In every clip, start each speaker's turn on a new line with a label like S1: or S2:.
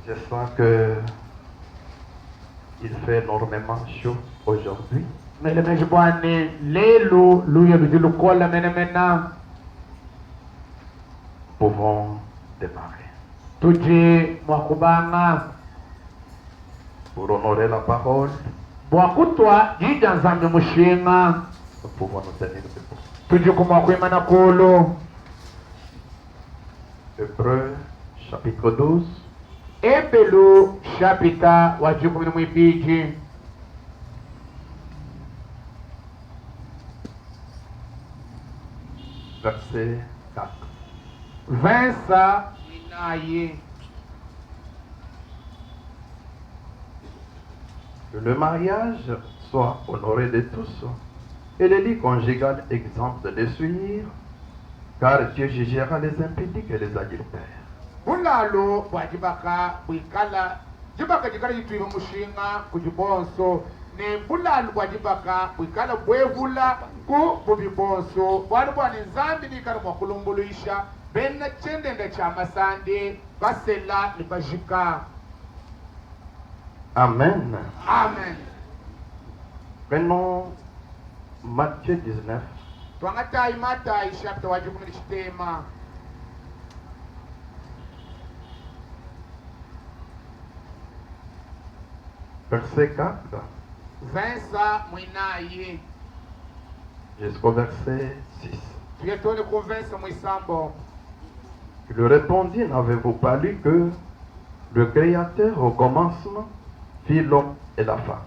S1: Je sens que il fait énormément chaud aujourd'hui. Pouvons démarrer. Pour honorer la parole, nous pouvons nous tenir debout. Hébreux chapitre 12.
S2: Ebelo chapita wa 12
S1: verset 4.
S2: Versa inaye.
S1: Que le mariage soit honoré de tous et le lit conjugal exempt de suivre, car Dieu jugera les impudiques et les adultères.
S2: Bulalo bwajibaka bwikala jibaka jikala jitwiba mushinga kujibonso ne bulalo bwajibaka bwikala bwevula ku bubibonso bwali bwani nzambi nikala mwakulumbuluisha bena chendenda cha masande basela ni bajika.
S1: Amen.
S2: Amen.
S1: Prenons Matthieu 19.
S2: Twangatai Matai chapter wa 19.
S1: Verset 4
S2: Versa mwinaye
S1: jusqu'au verset 6.
S2: tuyetone ku versa mwisambo.
S1: Il lui répondit, n'avez-vous pas lu que le Créateur au commencement fit l'homme et la femme?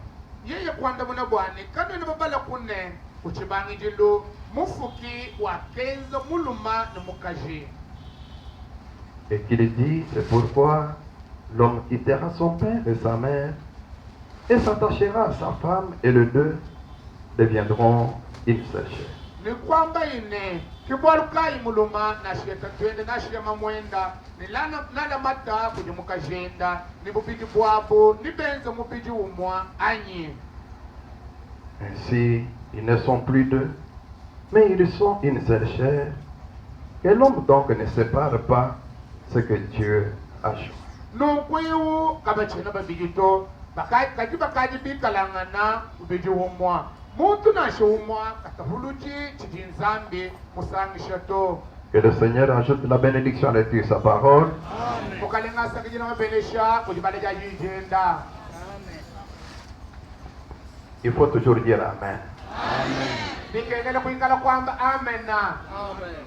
S2: Yeye kwanda muna bwane kano ni babala kunne kuchibangi jilu mufuki wa kenzo muluma na mukaji.
S1: Et qu'il dit, c'est pourquoi l'homme quittera son père et sa mère et s'attachera à sa femme et les deux deviendront une seule chair.
S2: Ni kwamba ine kibarukai muluma na sheta twende na shema mwenda ni lana mata kuji mukajenda ni bupiji bwabo ni benzo mupiji umwa anyi.
S1: Ainsi, ils ne sont plus deux, mais ils sont une seule chair. Que l'homme donc ne sépare pas ce que Dieu a choisi.
S2: Nukwiwu kabachena babijito bakati bakati bikalangana ubiji umwa. Muntu nashumwa katahuluji chijinzambi musangisha to.
S1: Que le Seigneur ajoute la bénédiction à l'étude de sa parole.
S2: Amen. Ukalenga sakijina mabenesha kujibaleja jijenda.
S1: Il faut toujours dire Amen.
S2: Amen. Bikengele kuingala kwamba amen na. Amen.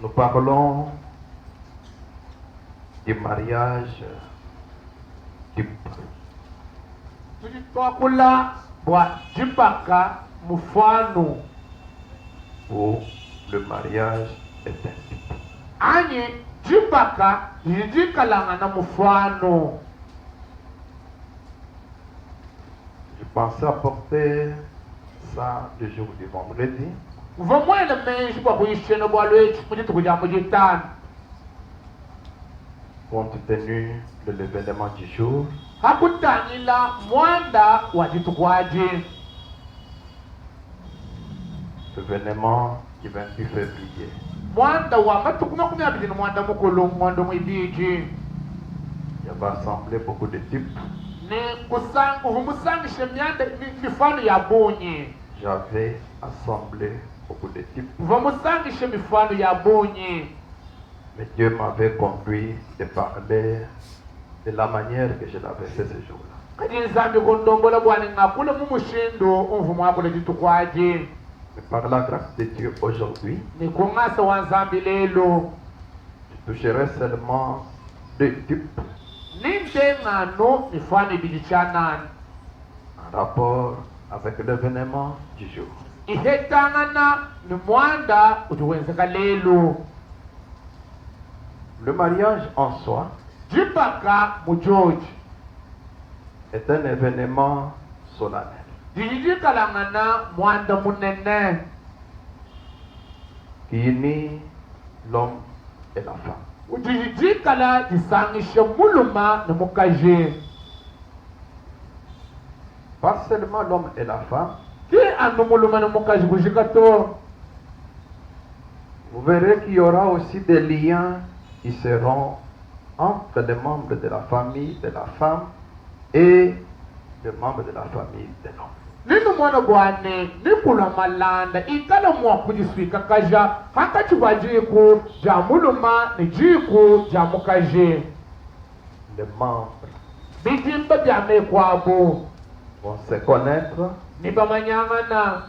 S1: Nous parlons du mariage du
S2: Tujitwakula bwa jipaka mufano.
S1: où le mariage est un type.
S2: Anye jipaka jijikalanga na mufano.
S1: Je pensais apporter ça le jour du vendredi.
S2: Vamwele menshi bwa kuishena bwa lwechi mujitu kuja mujitani.
S1: Compte tenu de l'événement du jour,
S2: Hakutangila mwanda wa jitukwaji.
S1: l'événement du 28 février.
S2: Mwanda wa matuku 20 mwanda mukulu mwanda mwibiji.
S1: Il y avait assemblé beaucoup de types.
S2: Ni kusangu humusangishe myanda mifano ya bunyi.
S1: J'avais assemblé beaucoup de types.
S2: Vamusangishe mifano ya bunyi.
S1: Mais Dieu m'avait conduit de parler de la manière que je l'avais fait ce jour-là.
S2: Kadi nzambi kundombola bwana ngakula mumushindo umvumo wako lejitukwaji.
S1: Mais par la grâce de Dieu aujourd'hui,
S2: Ni kungasa wa nzambi lelo.
S1: je toucherai seulement 2 types
S2: Ninde ngano mifano ibilichanani.
S1: en rapport avec l'événement du jour.
S2: Ihetangana ni mwanda utuwenzeka lelo.
S1: Le mariage en soi
S2: Jipaka mujoji.
S1: est un événement solennel
S2: Jijikalangana mwanda munene.
S1: qui unit l'homme et la femme.
S2: Ujijikala jisangishe muluma na mukaje.
S1: Pas seulement l'homme et la femme,
S2: Ki anu muluma na mukaje kujikato.
S1: Vous verrez qu'il y aura aussi des liens qui seront entre les membres de la famille de la femme et les membres de la famille de l'homme.
S2: Ninu mwana bwane nikula malanda ikala mwa kujiswika kaja haka chibajiku jamuluma ni jiku jamukaje.
S1: Les membres
S2: Bijimba byame kwabo
S1: vont se connaître.
S2: nibamanyangana.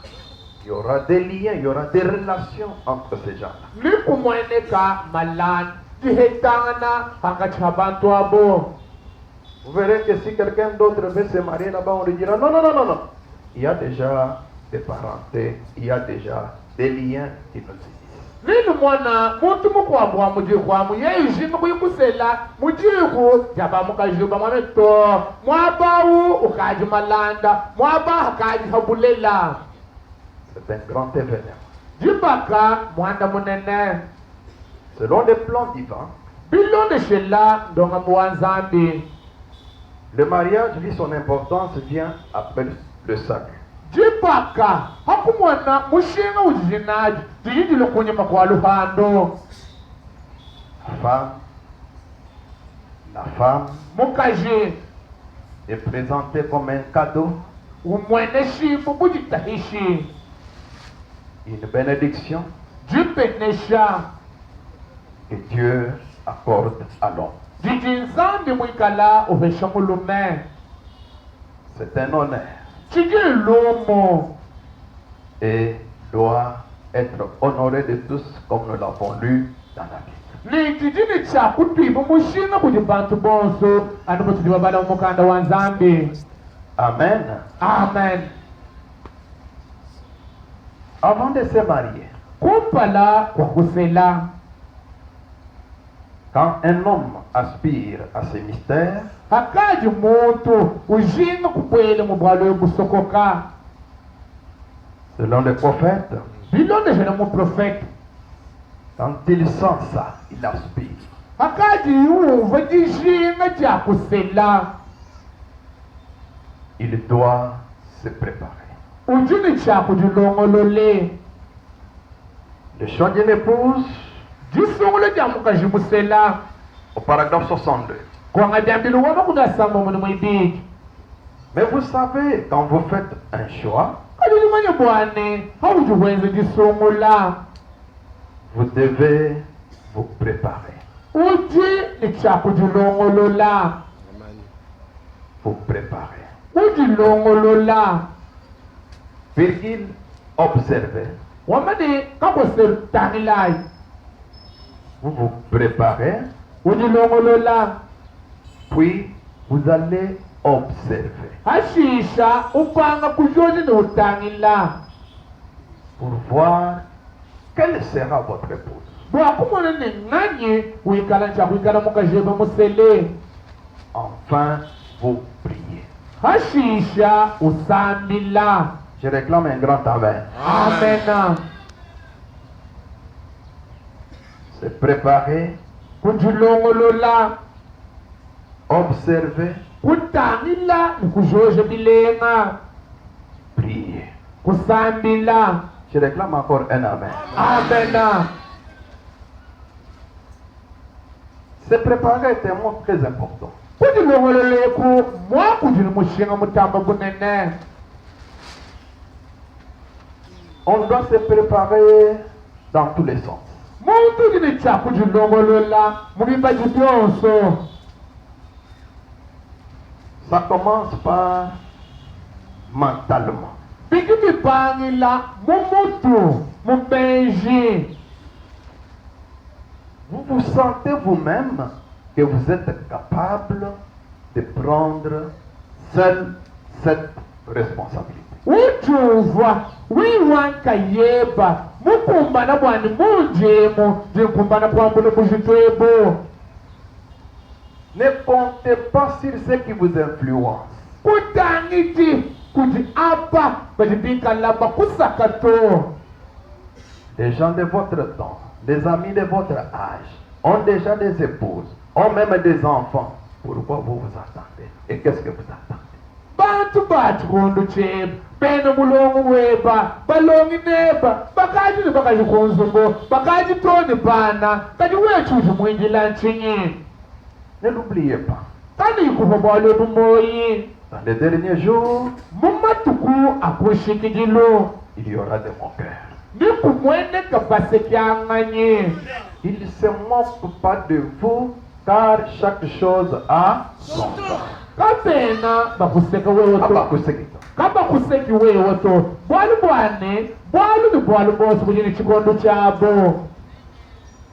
S1: Il y aura des liens, il y aura des relations entre ces gens-là.
S2: Nikumweneka malan dihetangana haka chabantu abo.
S1: Vous verrez que si quelqu'un d'autre veut se marier là-bas, on lui dira non, non, non, non, non. Il y a déjà des parentés, il y a déjà des liens qui nous unissent.
S2: Ninu mwana muntu mukwabwa mujikwamu yeijima kuyikusela mujiku jabamukajuba mwameto mwabawu ukaji malanda mwaba hakaji habulela.
S1: C'est un grand événement.
S2: Jibaka mwanda munene
S1: Selon les plans divins,
S2: bilonde shela ndonga muwanzambi.
S1: le mariage vit son importance vient après le salut.
S2: Jibaka hakumwana mushinga ujinaji tiyidilo kunyuma kwa luhando.
S1: La femme
S2: Mukaji
S1: est présentée comme un cadeau,
S2: umwene shimu bujitahishi
S1: une bénédiction
S2: jipenesha
S1: que Dieu accorde à l'homme.
S2: jijinzambi mwikala uhesha mulume.
S1: C'est un honneur
S2: Chijilumo
S1: et doit être honoré de tous comme nous l'avons lu dans la Bible.
S2: ni jijini cha kutwiba mushinga kuti bantu bonso anu mutudiwa bala umukanda wa nzambi.
S1: Amen.
S2: Amen.
S1: Avant de se marier,
S2: Kumpala kwa kusela
S1: quand un homme aspire à ces mystères,
S2: hakaji muntu ujinga kubwele mubwalo yokusokoka
S1: selon les prophètes,
S2: bilondeshele mu profeta
S1: quand il sent ça, il aspire.
S2: hakaji yumva jishinga cha kusela
S1: Il doit se préparer.
S2: ujini cha kujilongolole
S1: Le chant d'une épouse,
S2: jisungule ja mukaji musela
S1: au paragraphe 62.
S2: kwanga byambilu waba kudasamba muni mwibiki.
S1: Mais vous savez, quand vous faites un choix,
S2: Kajulimanya bwane haujuwenze jisungula
S1: vous devez vous préparer.
S2: uji ni cha kujilongolola
S1: Vous préparer.
S2: ujilongolola
S1: Virgile, observez.
S2: wamani kakose tangilai
S1: Vous vous préparez,
S2: ujilongolola
S1: puis vous allez observer
S2: hashisha upanga kujoji ni utangila
S1: pour voir quelle sera votre épouse.
S2: bwakumona ni ng'anyi wikala ncha kwikala mukajeba musele
S1: Enfin, vous priez.
S2: hashisha usambila.
S1: Je réclame un grand amen.
S2: Amen.
S1: Se préparer,
S2: Kujilongolola
S1: observer,
S2: kutangila nikujoje bilenga
S1: prier.
S2: kusambila.
S1: Je réclame encore un amen.
S2: Amen.
S1: Se préparer est un mot très important.
S2: Kujilongololeku mwa kujili mushinga mutamba gunene.
S1: On doit se préparer dans tous les sens.
S2: Muntu jini cha kujilongolola mubimbaji byonso.
S1: Ça commence par mentalement.
S2: Bigi bipangila mumutu mubenji.
S1: Vous vous sentez vous-même que vous êtes capable de prendre seul cette responsabilité.
S2: Ujuva wiwanka yeba mukumbana bwani munjemu jinkumbana bwambule mujitwebo.
S1: Ne comptez pas sur ce qui vous influence.
S2: Kutangiti kuti apa bajibika laba kusakato.
S1: Les gens de votre temps, les amis de votre âge, ont déjà des épouses, ont même des enfants. Pourquoi vous vous attendez? Et qu'est-ce que vous attendez?
S2: bantu bathi kondo cheba bena mulongo weba balongi neba bakaji ni bakaji konzombo bakaji toni bana kaji wechu mwingi lanchinyi.
S1: Ne l'oubliez pas.
S2: Kani kubabalo dumoyi.
S1: Dans les derniers jours,
S2: Mumatuku akushikijilo.
S1: il y aura des moqueurs.
S2: Ni kumwene kabase kyanganye.
S1: Il ne se moque pas de vous, car chaque chose a son temps.
S2: Kapena bakuseka wewe to.
S1: Abakusekita.
S2: Kaba kuseki wewe to. Bwalu bwane, bwalu ni bwalu bosi kujini chikondo chabo.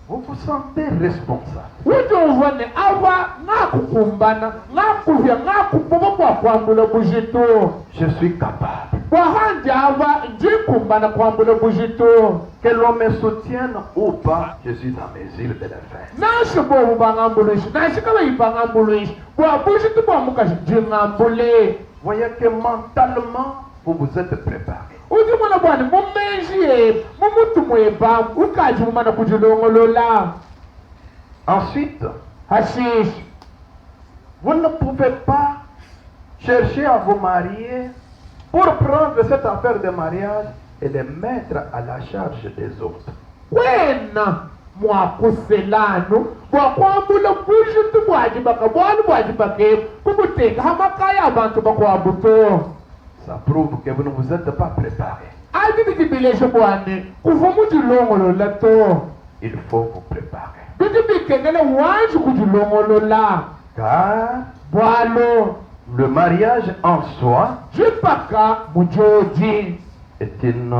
S1: Vous vous sentez responsable.
S2: Ujovane ava ngakukumbana, ngakuvya ngakupopo kwa kwambula bujito.
S1: Je suis capable.
S2: Wahanja ava njikumbana kwambula bujito.
S1: Que l'on me soutienne ou pas, je suis en mesure de le faire.
S2: Nashibo bangambuluishi, nashikaba ibangambuluishi. Bwa bujito bwa mukashi jingambule.
S1: Voyez que mentalement, vous vous êtes préparé.
S2: Uji mwana bwani mumenji mumutu mweba ukaji mumana kujilongolola.
S1: Ensuite,
S2: Hashish.
S1: vous ne pouvez pas chercher à vous marier pour prendre cette affaire de mariage et les mettre à la charge des autres.
S2: Wena mwakuselano bwakwambula bujitu bwajibaka bwalu bwajibake kumuteka hamakaya abantu bakwabuto.
S1: Ça prouve que vous ne vous êtes pas préparé.
S2: Adi bijibileshe bwani kuvumu jilongolola to.
S1: Il faut vous préparer.
S2: Bijibikengele wanji kujilongolola.
S1: Car
S2: Bwalo
S1: le mariage en soi
S2: jipaka mujoji.
S1: est une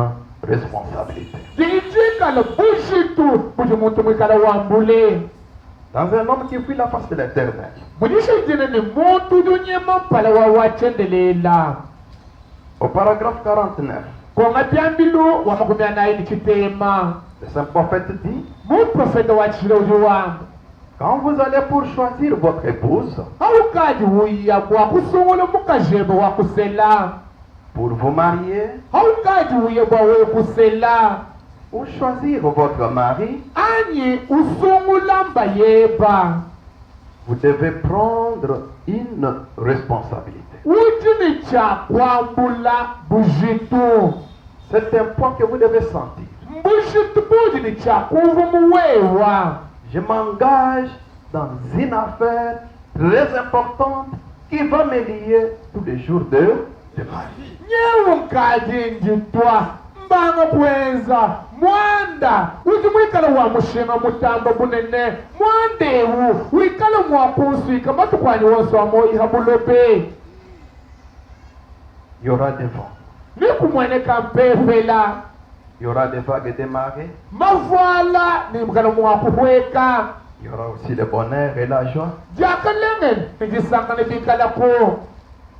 S1: responsabilité.
S2: Dijikala bujitu bujimuntu mwikala wambule.
S1: Dans un homme qui fuit la face de l'éternel,
S2: Mujishe jine ni muntu dunyema mpala wa wachendelela.
S1: au paragraphe 49,
S2: Konga byambilu wa makumi anayi chitema.
S1: le saint prophète dit,
S2: Mu profeta wa chiloji wangu.
S1: quand vous allez pour choisir votre épouse,
S2: Haukaji huya bwa kusungula mukajeba wa kusela.
S1: pour vous marier
S2: Haukaji huya bwa we kusela.
S1: ou choisir votre mari,
S2: Anyi usungula mbayeba.
S1: vous devez prendre une responsabilité.
S2: Ujini cha kwambula bujitu.
S1: C'est un point que vous devez sentir.
S2: Bujitu bujini cha kuvumuwewa.
S1: Je m'engage dans une affaire très importante qui va me lier tous les jours de ma vie.
S2: Nyewe mkaji njitwa mbanga kwenza mwanda uji mwikala wa mushinga mutamba bunene mwandewu wikala mwakunswika matukwani wonso wamo ihabulobe.
S1: Il y aura des vents,
S2: Nikumwene kampefela
S1: il y aura des vagues de marée,
S2: mavala nimkala mwakuhweka
S1: il y aura aussi le bonheur et la joie.
S2: jakalengen nijisangane bikala ko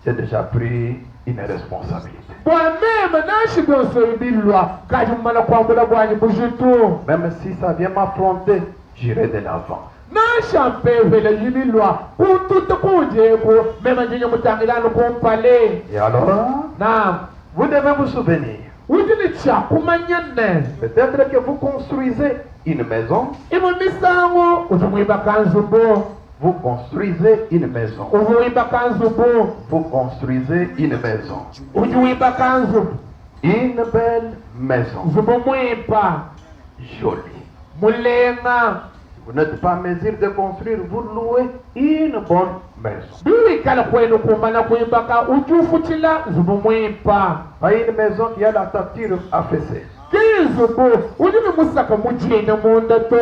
S1: J'ai déjà pris une responsabilité.
S2: bwamema nashidonso ibilwa kaji mmala kwambula bwanyi bujitu.
S1: Même si ça vient m'affronter, j'irai de l'avant.
S2: Nashampevela yimilwa kututa kujeko mema njenye mutangilano kumpale.
S1: Et alors,
S2: Na
S1: vous devez vous souvenir.
S2: ujini chakumanyane
S1: Peut-être que vous construisez une maison,
S2: imu misango ujumwiba kanzubo
S1: vous construisez une maison,
S2: ujuwiba kanzubo
S1: vous construisez une maison,
S2: ujuwiba kanzu
S1: une belle maison,
S2: zubo mwipa
S1: jolie.
S2: mulenga
S1: Vous n'êtes pas en mesure de construire, vous louez une bonne maison.
S2: biwikala kwenu kumbana kuimbaka ujufutila zubo mwipa
S1: Pas une maison qui a la toiture affaissée.
S2: kizubo ujini musaka mujine mundato.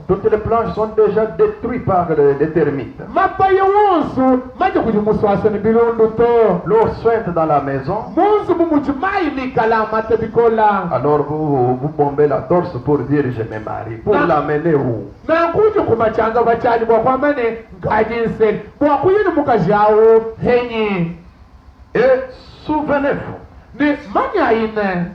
S1: Toutes les planches sont déjà détruites par les termites.
S2: Mapaya wonsu maje kujimuswasa ni bilundu to.
S1: L'eau suinte dans la maison,
S2: Munsu mumujimayi mikala mata bikola.
S1: alors vous bombez la torse pour dire je me marie. Pour l'amener où?
S2: Na kuji kumachanga bachali bwa kwamane ngajinsel. Bwa kuyini mukajawo henyi.
S1: Et souvenez-vous,
S2: Ni manya ine.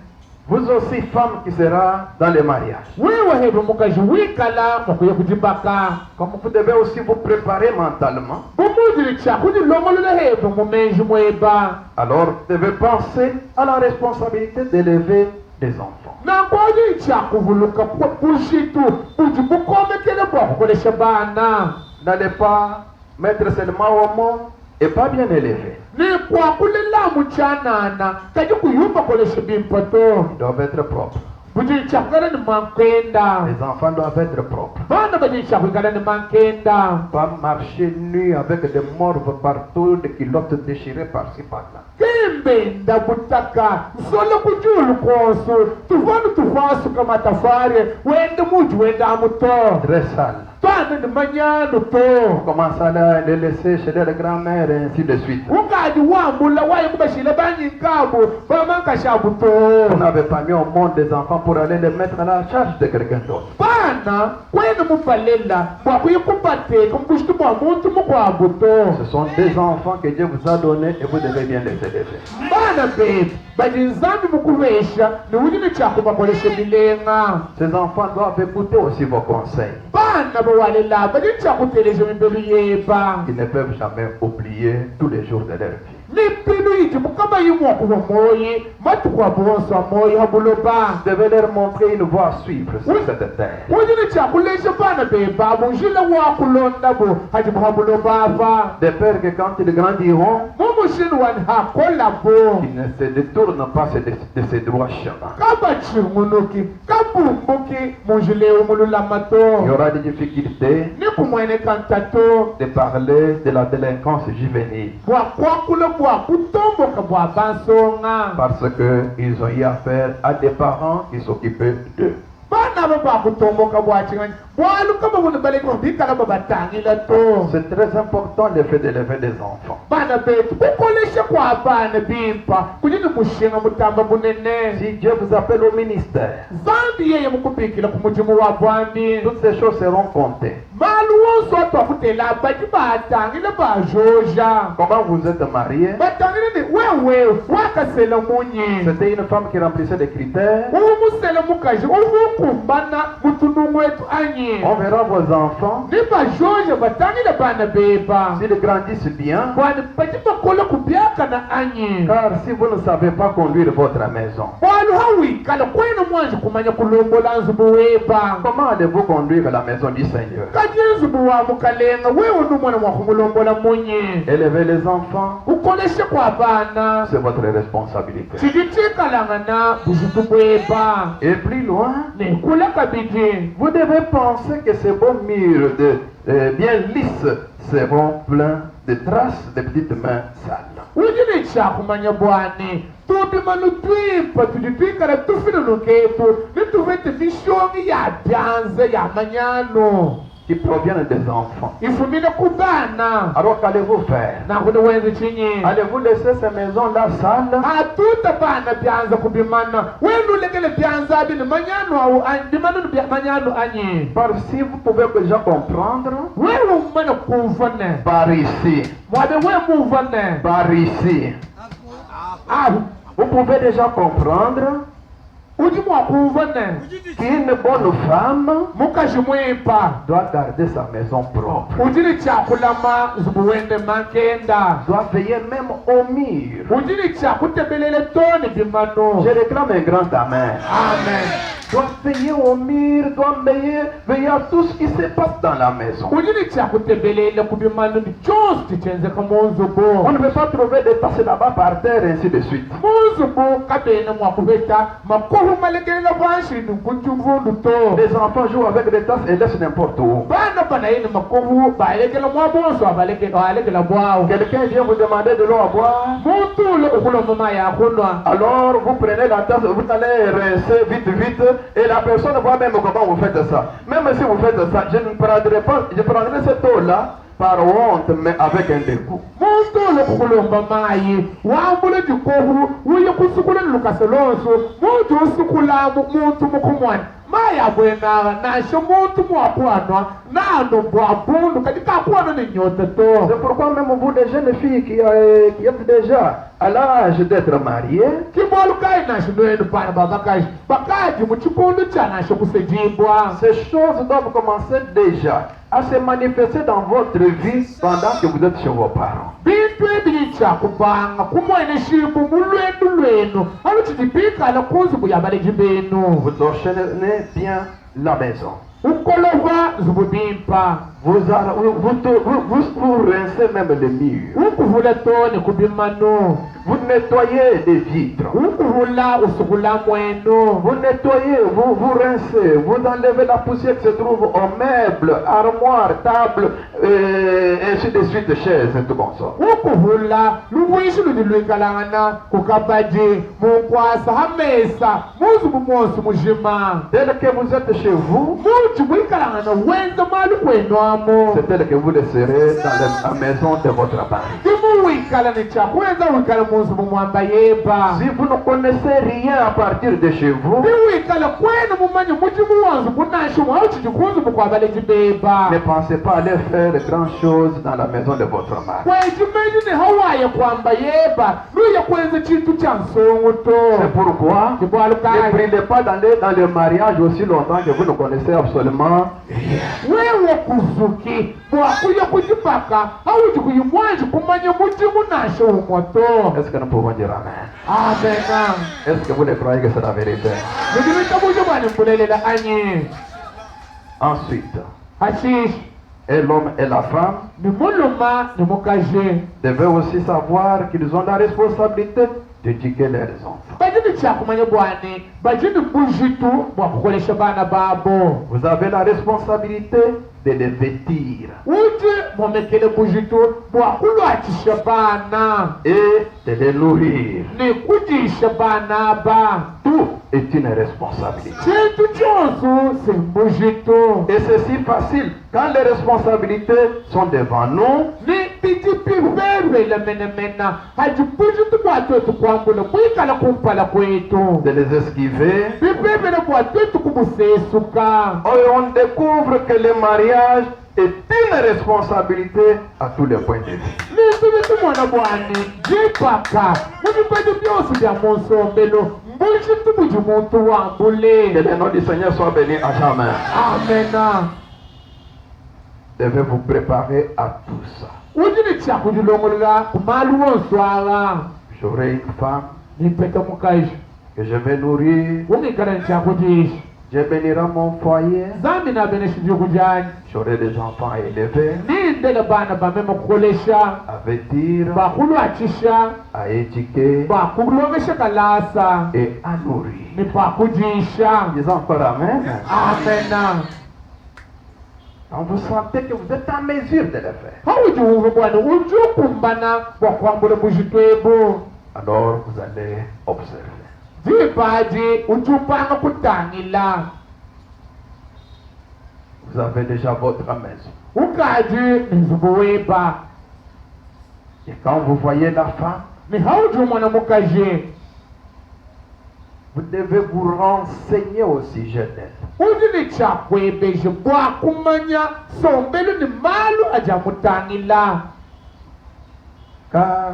S1: vous aussi femme qui sera dans le mariage.
S2: Wewe hebe mukaji wikala makuye kujibaka.
S1: Comme vous devez aussi vous préparer mentalement,
S2: Bumujiri cha kuji longolole hebe mumenji mweba.
S1: alors vous devez penser à la responsabilité d'élever des enfants.
S2: Na kwaji cha kuvuluka pushitu. Uji bukomekele bwa kukolesha bana.
S1: N'allez pas mettre seulement au monde et pas bien élevés.
S2: Ni kwa kulela muchanana kaji kuyumba koleshe bimpato.
S1: Ils doivent être propres.
S2: Buji chakara ni mankenda.
S1: Les enfants doivent être propres.
S2: Bana baji chakara ni mankenda.
S1: Pas marcher nu avec des morves partout, des culottes déchirées par-ci par-là.
S2: Kimbe ndabutaka solo kujulu koso tuvanu tufasu kama tafari wende muju wenda amuto.
S1: Très sale.
S2: Twana ni manyano to.
S1: On commence à les laisser chez leur grand-mère et ainsi de suite.
S2: Ukaji wambula wayi kubashile banyi nkabu bamanka shabuto.
S1: On n'avait pas mis au monde des enfants pour aller les mettre à la charge de quelqu'un d'autre.
S2: Bana kwene mupalela bwakuyikumbate kumbushtu bwa muntu mukwabuto.
S1: Ce sont des enfants que Dieu vous a donnés et vous devez bien les élever.
S2: Bana babe bajinzambi mukubesha ni wujini chako bakoleshe milenga.
S1: Ces enfants doivent écouter aussi vos conseils.
S2: Bana bawalela bajini chako teleje mibelu yeba.
S1: Ils ne peuvent jamais oublier tous les jours de leur vie.
S2: Nipilu iti mukaba yimwa kuwa moyi matu kwa bonso moyi habuloba.
S1: Vous devez leur montrer une voie à suivre sur cette terre.
S2: Wujini chako leshe bana beba bujile wakulonda bu hajibu habuloba fa.
S1: De peur que quand ils grandiront,
S2: Mumushin wan hakola bu.
S1: ils ne se détournent pas de ces droits chemins.
S2: Kaba chimunuki kabumbuki mujile umulula
S1: Il y
S2: mato.
S1: aura des difficultés
S2: Ni kumwene kantato.
S1: de parler de la délinquance juvénile
S2: Bwa kwakula bwa kutomboka bwa bansonga.
S1: parce qu'ils ont eu affaire à des parents qui s'occupaient d'eux.
S2: Bana baba kutomboka bwa chingani. Bwalu kama wuna baleko bikala baba tangila to.
S1: C'est très important le fait d'élever des enfants.
S2: Bana betu kukolesha kwa bana bimpa. Kujini mushinga mutamba bunene.
S1: Si Dieu vous appelle au ministère,
S2: Zambi yeye mukubikila kumujimu wa bwandi.
S1: toutes ces choses seront comptées.
S2: Malu wonso atwakutela baji batangila bajoja.
S1: Comment vous êtes marié?
S2: Batangila ni wewe wakasela munyi.
S1: C'était une femme qui remplissait des critères.
S2: Umusela mukaji uvukumbana mutunungu wetu anyi.
S1: On verra vos enfants.
S2: Ni bajoja batangila bana beba.
S1: S'ils grandissent bien,
S2: Bwana baji bakola kubyaka na anyi.
S1: car si vous ne savez pas conduire votre maison,
S2: Bwana hawikala kwena mwanje kumanya kulombola nzubu weba.
S1: comment allez-vous conduire la maison du Seigneur?
S2: Kaji nzubu wa mukalenga wewe numwana mwakumulombola munyi.
S1: Élever les enfants,
S2: Ukoleshe kwa bana.
S1: c'est votre responsabilité.
S2: Chijitikalangana bujutu bweba.
S1: Et plus loin,
S2: Nekula kabidi.
S1: vous devez penser que ces beaux murs bien lisses seront pleins de traces de petites mains sales.
S2: Ujini chakumanya bwani. Tupi manu twipa tujitwikala tufinunuketu. Nituvete mishongi ya byanze ya manyano.
S1: Qui proviennent des enfants.
S2: Ifumine kubana.
S1: Alors qu'allez-vous faire?
S2: Na kuni wenzi chinyi.
S1: Allez-vous laisser ces maisons-là sales?
S2: Hatuta bana byanza kubimana. Wenu lekele byanza bini manyano au andimanu manyano anyi.
S1: Par si vous pouvez déjà comprendre,
S2: Wewe umana kuvane.
S1: par ici,
S2: Mwabe we muvane.
S1: par ici,
S2: Ah,
S1: vous pouvez déjà comprendre
S2: ujimu wa kuvane.
S1: qu'une bonne femme
S2: Mukaji mwempa.
S1: doit garder sa maison propre,
S2: Ujini chakulama zubuwende mankenda.
S1: doit veiller même au mur.
S2: Ujini chakutebelele toni bimano.
S1: Je réclame un grand amen.
S2: Amen.
S1: Doit veiller au mur, doit veiller à tout ce qui se passe dans la maison.
S2: Ujini chakutebelele kubimano ni chose tichenze kamonzubo.
S1: On ne veut pas trouver des tasses là-bas par terre, et ainsi de suite.
S2: Monzubo kabene mwakubeta. Makohu malekele banshi nukunjuvundu to.
S1: Les enfants jouent avec des tasses et laissent n'importe où.
S2: Bana bana yini makohu balekele mwabonso balekele bwao.
S1: Quelqu'un vient vous demander de l'eau à boire.
S2: Muntu lo okulo mama ya kunwa.
S1: Alors vous prenez la tasse, vous allez rincer vite, vite, et la personne voit même comment vous faites ça. Même si vous faites ça, je ne prendrai pas, je prendrai cette eau-là par honte, mais avec un dégoût.
S2: Muntu lo okulo mama yi. Wambule dikohu uye kusukula lukaselonso. Muntu usukula muntu mukumwana. Maya bwena na shomuntu mwakwanwa na ndo bwabundu katika kwana ni nyota to.
S1: C'est pourquoi même vous, les jeunes filles qui êtes déjà à l'âge d'être mariées,
S2: Kibolu kai na shinoenu pana babakaji. Bakaji muchikundu chana shokusejibwa.
S1: ces choses doivent commencer déjà à se manifester dans votre vie pendant que vous êtes chez vos parents.
S2: Bintu ebicha kubanga kumwene shibu mulwendu lwenu. Aluchitipika na kunzubu ya baleji benu.
S1: Vous enchaînez bien la maison.
S2: Ukolova zubudimpa.
S1: vous rincez même les murs.
S2: ukuvula toni kubimano
S1: Vous nettoyez les vitres.
S2: ukuvula usukula mwenu
S1: Vous nettoyez, vous rincez, vous enlevez la poussière qui se trouve aux meubles, armoires, tables, ainsi de suite, chaises et tout comme ça.
S2: ukuvula luvuishi ludi lwikalangana kukabaji munkwasa hamesa muzu mumosi mujima
S1: Tel que vous êtes chez vous,
S2: muji mwikalangana wenza malu kwenwamo
S1: c'est tel que vous le serez dans la maison de votre mari.
S2: timuwikala ni chakwenza wikala muzu mumwamba yeba
S1: Si vous ne connaissez rien à partir de chez vous,
S2: tiwikala kwenu mumanye muji muwanzu munashi mwauchi chikunzu mukwabale jibeba
S1: ne pensez pas aller faire de grandes choses dans la maison de votre mari.
S2: kwechimeji ni hawaye kwamba yeba luye kwenza chintu cha nsongo to
S1: C'est pourquoi ne
S2: kibwalukaye
S1: brillez pas dans le mariage aussi longtemps que vous ne connaissez absolument.
S2: wewe kuzuki bwakuya kujipaka hauji kuyimwanji kumanya muji munashe umoto
S1: Est-ce que nous pouvons dire Amen?
S2: amena
S1: Est-ce que vous le croyez que c'est la vérité?
S2: nidimita muji bwani mbulelela anyi
S1: Ensuite,
S2: hashish
S1: et l'homme et la femme
S2: ni muluma ni mukaje
S1: devaient aussi savoir qu'ils ont la responsabilité d'éduquer leurs enfants.
S2: bajini chakumanya bwani bajini bujitu bwakukolesha bana babo
S1: Vous avez la responsabilité de les vêtir
S2: uji momekele bujitu bwakulwatisha bana
S1: et de les nourrir.
S2: ni kujisha bana ba
S1: Tout est une responsabilité.
S2: chintu chonsu simbujitu
S1: Et c'est si facile quand les responsabilités sont devant nous.
S2: ni tijipivevela menemena hajibujitu bwatwetu kwambula kwikala kumpala kwetu
S1: De les esquiver.
S2: vivevele bwatwetu kubusesuka
S1: Et on découvre que le mariage est une responsabilité à tous les points de vue.
S2: bintu bitumona bwani jipaka mubibadu byose bya munsombelo mbujitu buji muntu
S1: Que
S2: wambule
S1: le nom du Seigneur soit béni à jamais.
S2: amena
S1: Devez vous préparer à tout ça.
S2: ujini chakujilongolola kumali wonswala
S1: J'aurai une femme
S2: nipeta mukaji
S1: que je vais nourrir.
S2: ungikala nchakujishi
S1: Je bénirai mon foyer.
S2: zambi nabeneshijukujani
S1: J'aurai des enfants à élever,
S2: nindele bana bamemakukolesha
S1: à vêtir,
S2: bakulwachisha
S1: à éduquer
S2: bakulomesha kalasa
S1: et à nourrir.
S2: nipakujisha
S1: Disons encore Amen.
S2: amena
S1: Quand vous sentez que vous êtes en mesure de le faire,
S2: haujiwuve bwana ujukumbana bwakwambula mujitwebu
S1: alors vous allez observer.
S2: zipaji ujupanga kutangila
S1: Vous avez déjà votre maison.
S2: ukaji nizubuweba
S1: Et quand vous voyez la femme,
S2: ni hauji mwana mukaji
S1: vous devez vous renseigner au sujet d'elle.
S2: ujini chakwebeje bwakumanya sombelu ni malu ajamutangila
S1: Car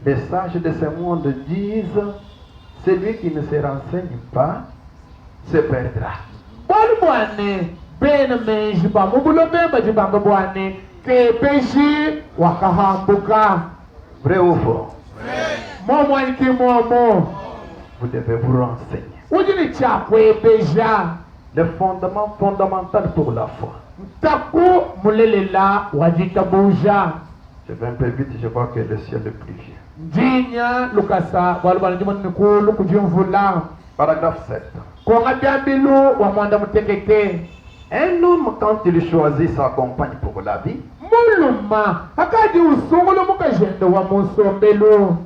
S1: les sages de ce monde disent, celui qui ne se renseigne pas se perdra.
S2: bwali bwane bene menji bamubulomemba jibanga bwane kebeji wakahambuka
S1: Vrai ou faux?
S2: momwaniki momo
S1: Vous devez vous renseigner.
S2: ujini chakwebeja
S1: Le fondement fondamental pour la foi.
S2: ntaku mulelela wajitabuja
S1: Je vais un peu vite, je vois que le ciel est plus vieux.
S2: njinya lukasa bwali bwana jimanikulu kujimvula
S1: Paragraphe 7.
S2: konga byambilu wa mwanda mutekete
S1: Un homme, quand il choisit sa compagne pour la vie,
S2: muluma akadi usungulu mukajende wa musombelu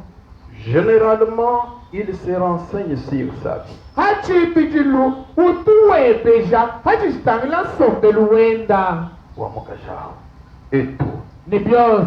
S1: généralement, il se renseigne sur sa vie.
S2: hachipijilu utuwebeja hachistangila sombelu wenda
S1: Wamukajao. Et tout.
S2: ni byose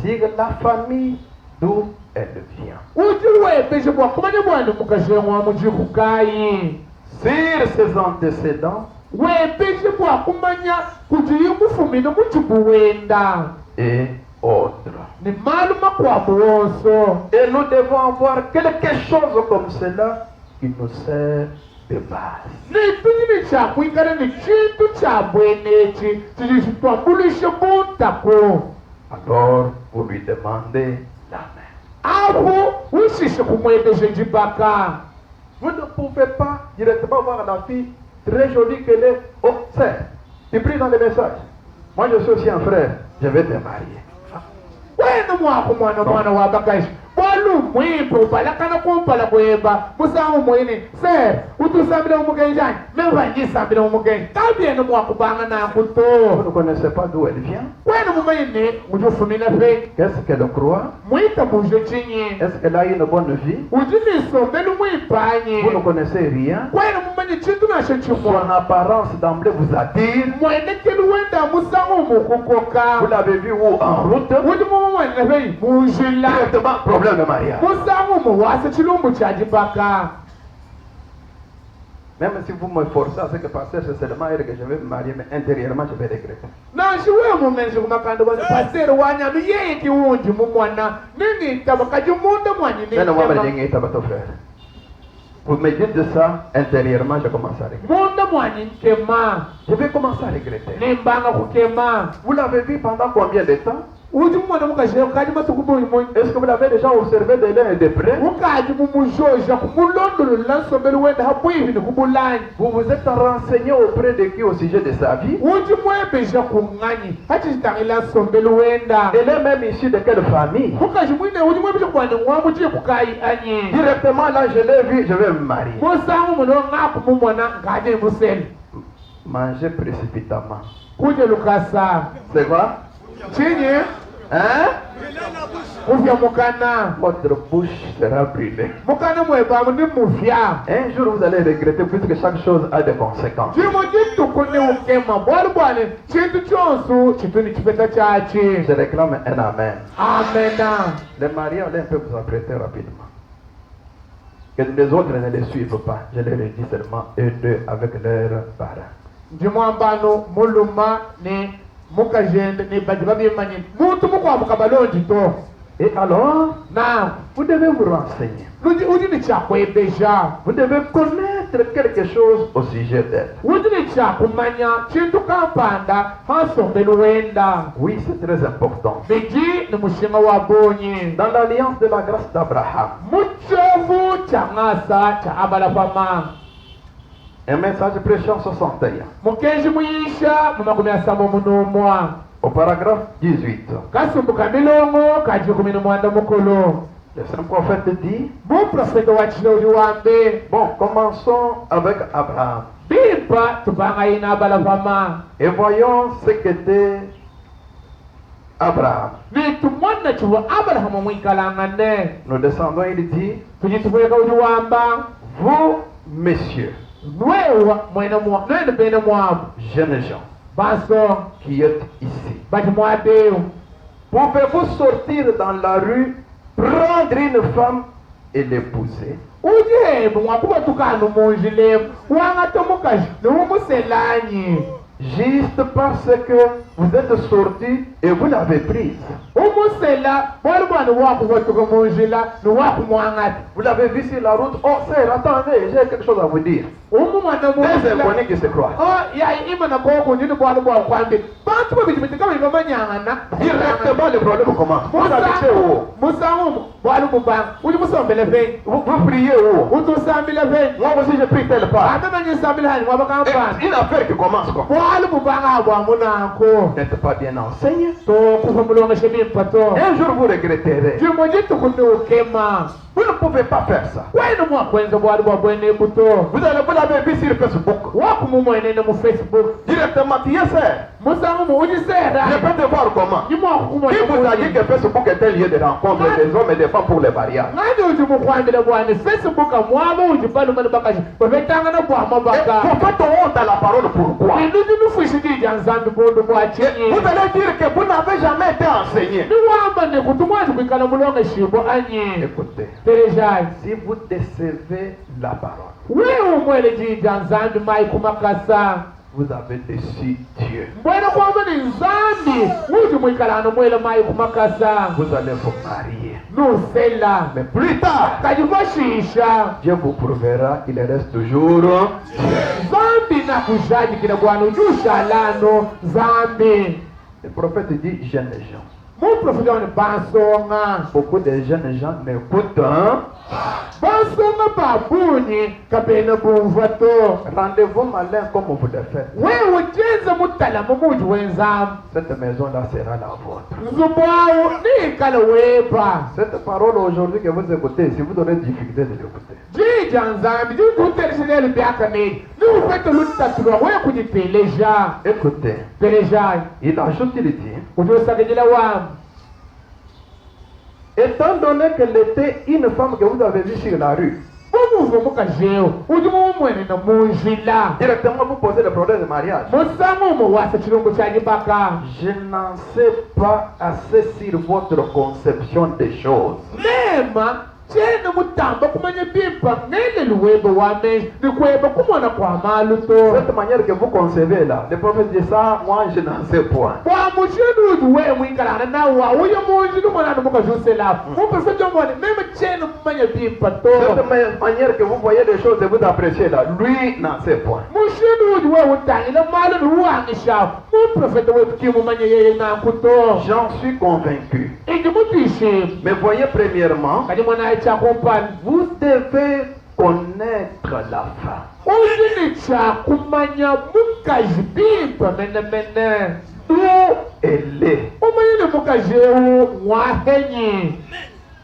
S1: Sur la famille d'où elle vient.
S2: ujiwebeje bwakumanya bwana mukajengwa mujikukayi
S1: Sur ses antécédents
S2: webeje bwakumanya kujiyimufumine mujibu wenda
S1: et autres.
S2: ni maluma kwa muwonso
S1: Et nous devons avoir quelque chose comme cela qui nous sert de base.
S2: nitunyini chakwingana ni chintu cha bwenechi chichitwambulishe muntaku
S1: Alors, vous lui demandez la main.
S2: apo usishe kumwebeje jibaka
S1: Vous ne pouvez pas directement voir la fille très jolie qu'elle est. Oh, c'est Tu pries dans les messages. Moi, je suis aussi un frère. Je vais te marier.
S2: wena mwana wa bakashi bolu mwimpo balakana kumpala kweba musango mwini ser utusambile umugenjani memvanyisambile umugenji tabiene mwakubanga na
S1: Vous ne
S2: kuto
S1: connaissez pas d'où elle vient.
S2: wena mumayini mujufumina fe
S1: Qu'est-ce qu'elle croit?
S2: mwita mujo chinyi
S1: Est-ce qu'elle a une bonne vie?
S2: ujinisombele mwipanye
S1: Vous ne connaissez rien.
S2: wena mumanyi chintu nasho
S1: Son
S2: chimwa
S1: apparence d'emblée vous attire.
S2: mwenekeli wenda musango
S1: Vous
S2: mukukoka
S1: l'avez vu où? En route.
S2: udi mumumwenene fe munjila
S1: Directement, problème de mariage.
S2: musango muwase chilumbu chajipaka.
S1: Même si vous me forcez à ce que pasteur, c'est seulement elle que je vais me marier, mais intérieurement, je vais regretter.
S2: nashiwe mumenzi kumakanda bwana paseri wanyanu yeye kiwunji mumwana ningitaba kajumunda mwanyi
S1: Mais non, moi, je
S2: ningitaba
S1: vais t'abattre frère. Vous me dites de ça, intérieurement, je commence à regretter.
S2: munda mwanyi nkema
S1: Je vais commencer à regretter.
S2: nimbanga kukema
S1: Vous l'avez vu pendant combien de temps?
S2: uji mumwana mukasheo kaji matuku mulimonyi
S1: Est-ce que vous l'avez déjà observé de loin et de près?
S2: ukaji mumujoja kumulondolola nsombeli wenda habwivi ni kubulanyi
S1: Vous vous êtes renseigné auprès de qui au sujet de sa vie?
S2: uji mwebeja kung'anyi hachitangila nsombeli wenda
S1: Elle est même issue de quelle famille?
S2: ukaji mwine uji mwebeja kwani ng'wamujiye kukayi anyi
S1: Directement là, je l'ai vu, je vais me marier.
S2: musangu muno ng'aku mumwana ngade museli
S1: Manger précipitamment.
S2: kuje lukasa
S1: C'est quoi?
S2: chinyi
S1: Hein?
S2: kufya mukana
S1: Votre bouche sera brûlée.
S2: mukana mwebamu ni mufya
S1: Un jour, vous allez regretter puisque chaque chose a des conséquences.
S2: chimo chituku ni ukema bwali bwani chintu chonsu chitu ni chipeta chachi
S1: Je réclame un amen.
S2: amena
S1: Les mariés, on peut vous apprêter rapidement. Que les autres ne les suivent pas. Je leur ai dit seulement eux deux avec leurs parents.
S2: ndimwambano muluma ni mukajende ni badi babimanyini muntu mukwamuka balonji to
S1: Et alors,
S2: na
S1: vous devez vous renseigner.
S2: uji ni chakwebesha
S1: Vous devez connaître quelque chose au sujet d'elle.
S2: uji ni chakumanya chintu kampanda hasombeli wenda
S1: Oui, c'est très important.
S2: miji ni mushinga wa bonyi
S1: Dans l'alliance de la grâce d'Abraham,
S2: muchovu cha ng'asa cha abalapama
S1: un message prêché en 61,
S2: mukenji muyisha mu 77
S1: au paragraphe 18,
S2: kasumbuka milongo kaji 17 mukulu
S1: le saint prophète dit,
S2: muprofeta wa chiloli wambe
S1: bon, commençons avec Abraham
S2: bimpa tupangayina abalapama
S1: et voyons ce qu'était Abraham.
S2: nitumwana chiwa abalahamu mwikalangane
S1: Nous descendons, il dit,
S2: tujitufuyeka uli wamba
S1: vous, messieurs,
S2: nwewa mwene bene mwabu
S1: jeunes gens
S2: baso
S1: qui êtes ici,
S2: bati mwabeyo
S1: pouvez-vous sortir dans la rue, prendre une femme et l'épouser?
S2: ujihembu mwakuba tukanu munjilemu wangatomukaji niwumuselanyi
S1: Juste parce que vous êtes sortis et vous l'avez prise.
S2: umusela bwali bwana wakuvatuka munjila niwakumwang'ati
S1: Vous l'avez vu sur la route. Oh, sœur, attendez, j'ai quelque chose à vous dire.
S2: umumwana
S1: Des
S2: munjila
S1: inconnus qui se croient.
S2: yayi imana kokunjini bwali bwakwambi bantu babiti bitika bali bamanyang'ana
S1: Directement, le problème commence. Vous habitez où?
S2: musangumu bwali mubanga uli musombele fenyi
S1: Vous priez où?
S2: utusambile fenyi
S1: Moi aussi, je prie telle part.
S2: amemanyisambile hani
S1: Et
S2: mwabakampana
S1: une affaire qui commence quoi?
S2: bwali mubanga bwamunanko
S1: Vous n'êtes pas bien enseigné.
S2: tokuva mulongeshe bimpato
S1: Un jour, vous regretterez.
S2: chimo chituku ni ukema
S1: Vous ne pouvez pas faire ça.
S2: wenu mwakwenza bwali bwabwene buto
S1: Vous l'avez vu sur Facebook.
S2: wakumumwenene mu facebook
S1: Directement, tu es sœur.
S2: musangu mu
S1: Je
S2: ujisera
S1: peux te voir comment. Qui vous a dit que Facebook est un lieu de rencontre des hommes et des femmes pour les mariages?
S2: ngani uji mukwambile bwani facebook mwaba uji balumani bakaji bafetangana bwama
S1: Et
S2: baka
S1: vous faites honte à la parole, pourquoi?
S2: induji nufushidija nzambi bundu bwachinyi
S1: Vous allez dire que vous n'avez jamais été enseigné.
S2: niwamba nekutumwazi kwikala mulonga shibo anyi
S1: Écoutez,
S2: terejayi
S1: si vous décevez la parole,
S2: wewe mwele jija nzambi mai kumakasa
S1: vous avez déçu Dieu.
S2: mbwene kwamba ni nzambi uji mwikalano mwele mai kumakasa
S1: Vous allez vous marier.
S2: nusela
S1: Mais plus tard,
S2: kajivashisha
S1: Dieu vous prouvera qu'il reste toujours Dieu.
S2: zambi na kujajikila bwana ujushalano zambi
S1: Le prophète dit jeunes gens.
S2: muprofita wani basonga
S1: Beaucoup de jeunes gens n'écoutent.
S2: basonga babunyi kapena bumvato
S1: Rendez-vous malin comme vous le faites.
S2: wewe jenzi Nenza mutala mumuji wenzam.
S1: Cette maison-là sera la vôtre.
S2: Zubao ni kala weba.
S1: Cette parole aujourd'hui que vous écoutez, si vous aurez difficulté de l'écouter,
S2: Ji janzambi, ji kutelishele biakane. Ni ufete lutta tuwa wewe kujipeleja.
S1: écoutez.
S2: Peleja.
S1: Il ajoute, il dit,
S2: Ujosagejela wam.
S1: étant donné qu'elle était une femme que vous avez vue sur la rue,
S2: Umuvu mukajeo. Ujumu mwene na munjila.
S1: directement vous posez le problème de mariage.
S2: Musamu muwasa chirungu chaji baka.
S1: Je n'en sais pas assez sur votre conception des choses.
S2: Nema. Chena mutamba kumanya bimpa ngele luwebe wame ni kweba kumona kwa maluto.
S1: Cette manière que vous concevez là, le prophète dit ça, moi je n'en sais point.
S2: Kwa mushinu duwe mwingala na wa uyo munji lumona numuka jusela. Mupa jomone meme chena kumanya bimpa to.
S1: Cette manière que vous voyez les choses et vous appréciez là, lui n'en sait point.
S2: Mushinu duwe utangi na malu nuwangisha. Mupa fete wetu kimu manya yeye na kuto.
S1: J'en suis convaincu.
S2: Ingi mutishi.
S1: Mais voyez premièrement, vous devez connaître la femme. D'où elle est.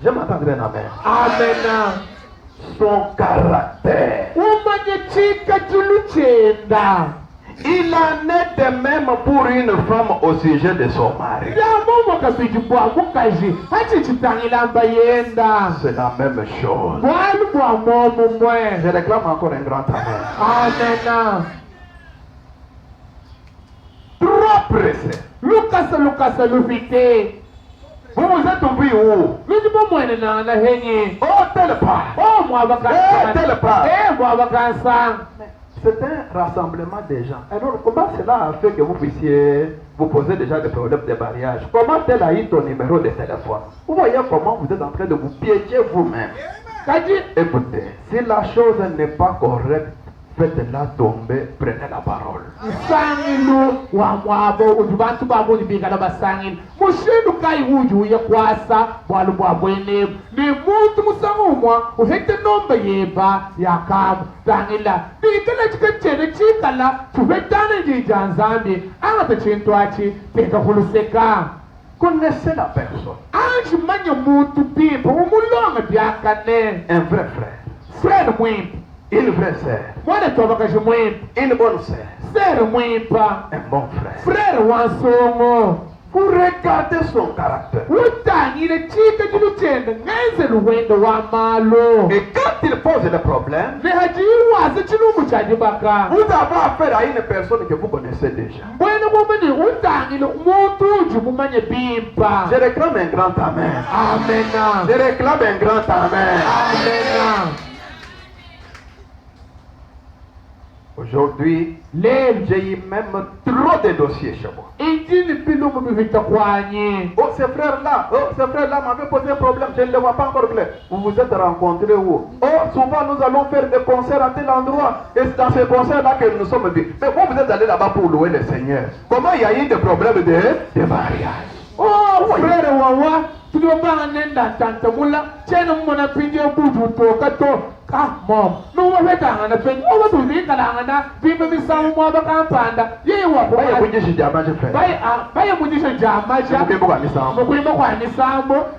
S1: Je m'attends bien, amen.
S2: Amen.
S1: Son caractère. Il en est de même pour une femme au sujet de son mari. C'est la même chose. Je réclame encore un grand amen.
S2: Amen.
S1: Trop pressé.
S2: Lucas Lufite.
S1: Vous vous êtes oublié où? Oh, tel part. C'est un rassemblement des gens. Alors, comment cela a fait que vous puissiez vous poser déjà des problèmes de mariage? Comment tel a eu ton numéro de téléphone? Vous voyez comment vous êtes en train de vous piéger vous-même. Écoutez, si la chose n'est pas correcte, faites-la tomber, prenez la parole. Connaissez la personne. Un vrai frère. Une vraie sœur. Une bonne sœur. Un bon frère. Vous regardez son caractère. Et quand il pose des problèmes, vous avez affaire à une personne que vous connaissez déjà. Je réclame un grand amen.
S2: Amen.
S1: Je réclame un grand amen.
S2: Amen.
S1: Aujourd'hui, j'ai eu même trop de dossiers chez moi. Oh, ce frère-là m'avait posé un problème, je ne le vois pas encore clair. Vous vous êtes rencontrés où? Oh, souvent nous allons faire des concerts à tel endroit. Et c'est dans ces concerts-là que nous sommes venus. Mais vous êtes allés là-bas pour louer le Seigneur. Comment il y a eu des problèmes de mariage?
S2: Oh, frère Wawa, tu dois pas en être dans tante moula. Tiens, mon opinion pour tout kato. Ah, mom. Nous on va faire un appel. On va tout dire qu'à l'angana. Puis me mis ça au mois de campagne. Yé wa.
S1: Baya vous dites j'ai jamais fait.
S2: Baya vous dites j'ai jamais.
S1: Vous pouvez pas mis ça.
S2: Vous pouvez pas mis ça.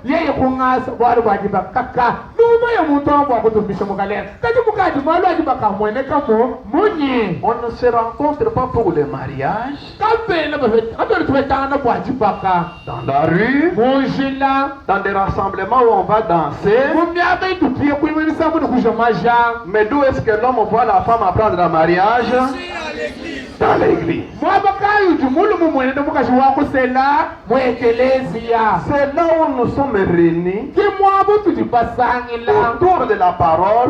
S2: Yé kungas boire boire ba kaka. Nous moi mon temps boire pour biche mon galère. Quand tu muka du malo di ba ka mo ne ka mo. Moni.
S1: On ne se rencontre pas pour le mariage. Dans la rue. Dans des rassemblements où on va danser. Mais d'où est-ce que l'homme voit la femme apprendre le mariage? Dans l'église. C'est là où nous sommes réunis autour de la parole.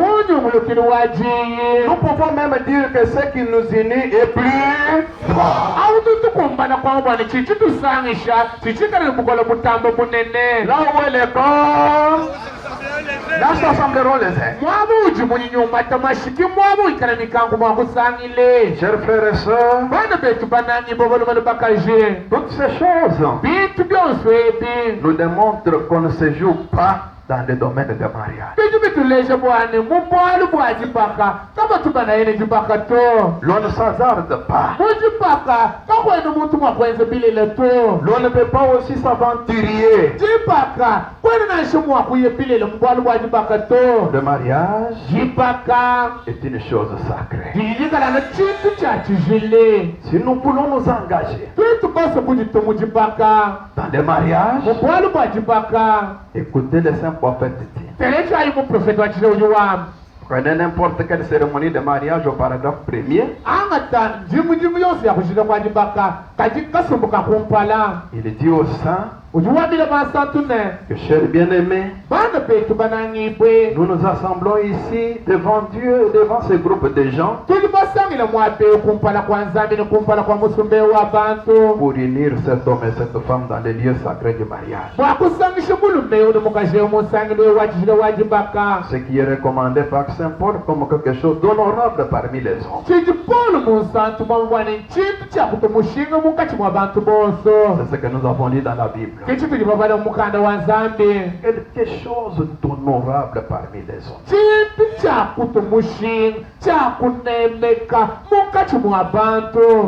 S1: Nous pouvons même dire que ce qui nous unit est plus fort. Là où est le corps, là s'assembleront les uns. Chers frères et sœurs, toutes ces choses nous démontrent qu'on ne se joue pas dans le domaine de mariage. L'on ne s'hasarde pas. L'on ne peut pas aussi s'aventurer. Le mariage est une chose sacrée. Si nous voulons nous engager dans le mariage, écoutez les saints prophètes dire. Prenez n'importe quelle cérémonie de mariage au paragraphe 1er. Il dit aux saints que, chers bien-aimés, nous nous assemblons ici devant Dieu et devant ce groupe de gens pour unir cet homme et cette femme dans les lieux sacrés du mariage. Ce qui est recommandé par Saint Paul comme quelque chose d'honorable parmi les hommes. C'est ce que nous avons lu dans la Bible. Quelque chose d'honorable parmi les hommes.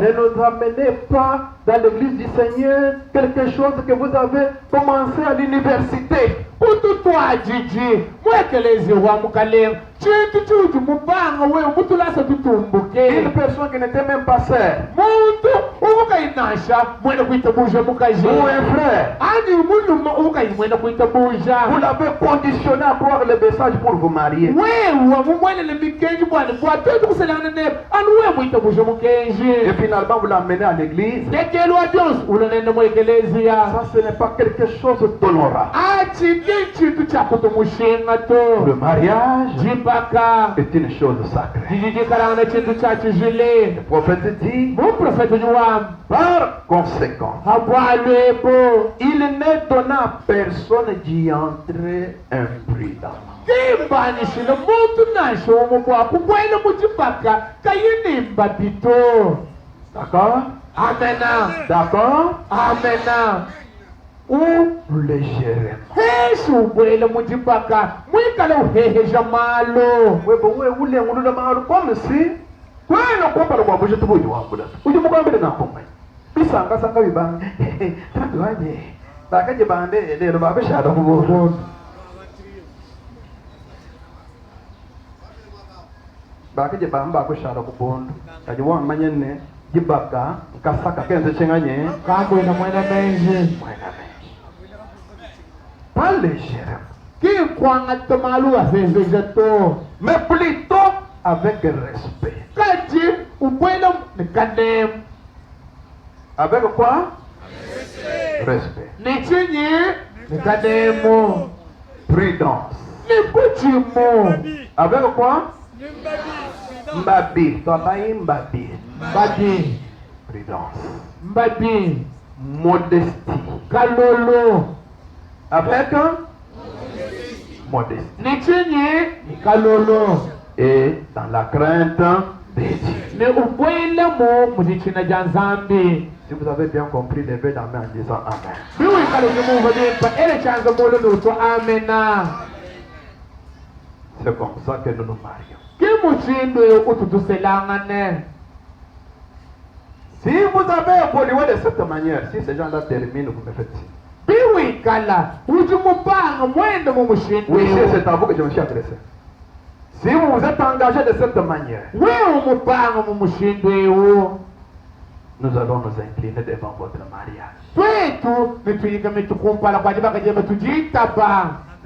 S1: Ne nous amenez pas dans l'église du Seigneur quelque chose que vous avez commencé à l'université. Une personne qui n'était même pas sœur ou un frère, vous l'avez conditionné à boire le message pour vous marier. Et finalement vous l'amenez à l'église. Ça, ce n'est pas quelque chose d'honorable. Le mariage est une chose sacrée. Le prophète dit, par conséquent, il n'est donné à personne d'y entrer imprudemment. D'accord?
S2: Amen.
S1: D'accord?
S2: Amen.
S1: Ou légèrement. Comme si pas légèrement, mais plutôt avec respect. Avec quoi? Respect. Prudence. Avec quoi? Mbabi. Mbabi. Prudence. Modestie. Avec modestie. Et dans la crainte de Dieu. Si vous avez bien compris, levez la main en disant Amen. C'est comme ça que nous nous marions. Si vous avez évolué de cette manière, si ces gens-là terminent, vous me faites signe. Oui, c'est à vous que je me suis adressé. Si vous vous êtes engagé de cette manière, nous allons nous incliner devant votre mariage.